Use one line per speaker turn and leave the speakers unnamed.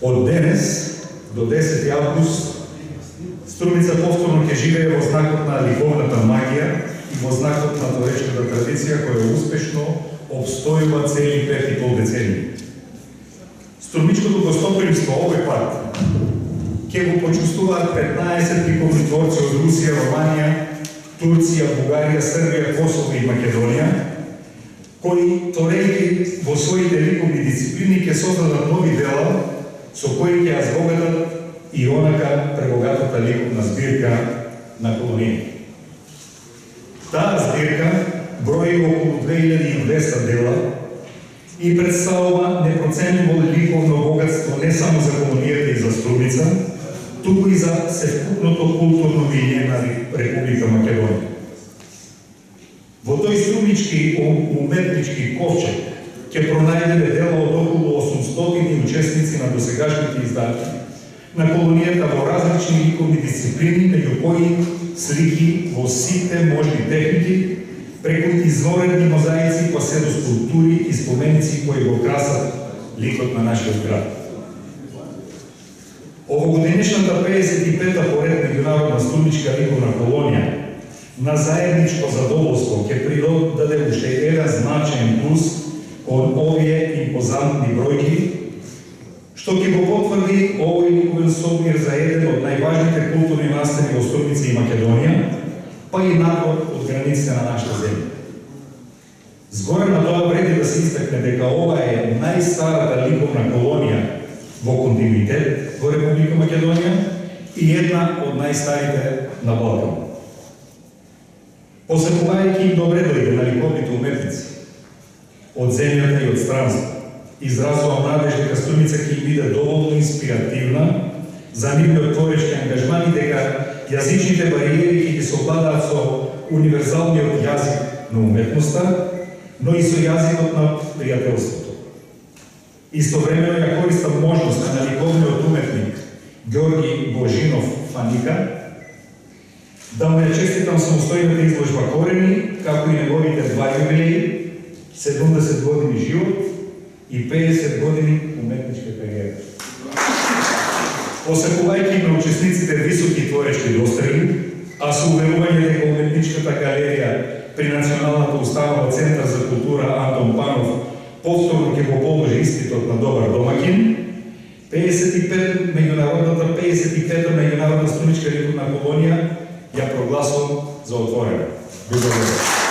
Од денес до 10 август Струмица повторно ќе живее во знакот на ликовната магија и во знакот на творечката традиција која успешно обстојува цели 5,5 децении. Струмичкото гостопримство овој пат ќе го почувствуваат 15 ликовни творци од Русија, Романија, Турција, Бугарија, Србија, Косово и Македонија, кои творејќи во своите ликовни дисциплини ќе создадат нови дела со кои ќе ја збогатат и онака пребогатата ликовна збирка на колонијата. Таа збирка брои околу 2200 дела и представува непроценливо ликовно богатство не само за колонијата и за Струмица, туку и за севкупното културно биење на Република Македонија. Во тој струмички уметнички ковчег ќе пронајдеме дела од околу 800 учесници на досегашните издатки на колонијата во различни ликовни дисциплини, меѓу кои слики во сите можни техники, преку изворедни мозаици па се до скулптури и споменици кои го красат ликот на нашиот град. Овогодинешната 55-та поред меѓународна струмичка ликовна колонија на заедничко задоволство ќе придаде уште еден значаен плюс кон овие импозантни бројки, што ќе го потврди овој ликовен собир за еден од најважните културни настани во Струмица и Македонија, па и надвор од границите на нашата земја. Згоре на тоа вреди да се истакне дека ова е најстарата ликовна колонија во континуитет во Република Македонија и една од најстарите на Балкан. Посекувајќи им добре дојде на ликовните уметници од земјата и од странство, изразувам надеж дека Струмица ќе им биде доволно инспиративна за нивниот творечки ангажман и дека јазичните бариери ќе ги совладаат со универзалниот јазик на уметноста, но и со јазикот на пријателството. Истовремено ја користам можноста на ликовниот уметник Ѓорги Божинов Фаника да му ја честитам самостојната изложба Корени, како и неговите два јубилеи, 70 години живот и 50 години уметничка кариера. Посекувајќи на учесниците високи творечки достиги, а со уверување дека уметничката галерија при Националната установа Центар за култура Антон Панов повторно ќе го положи испитот на добар домаќин, 55-та меѓународна струмичка ликовна колонија ја прогласувам за отворена. Благодарам.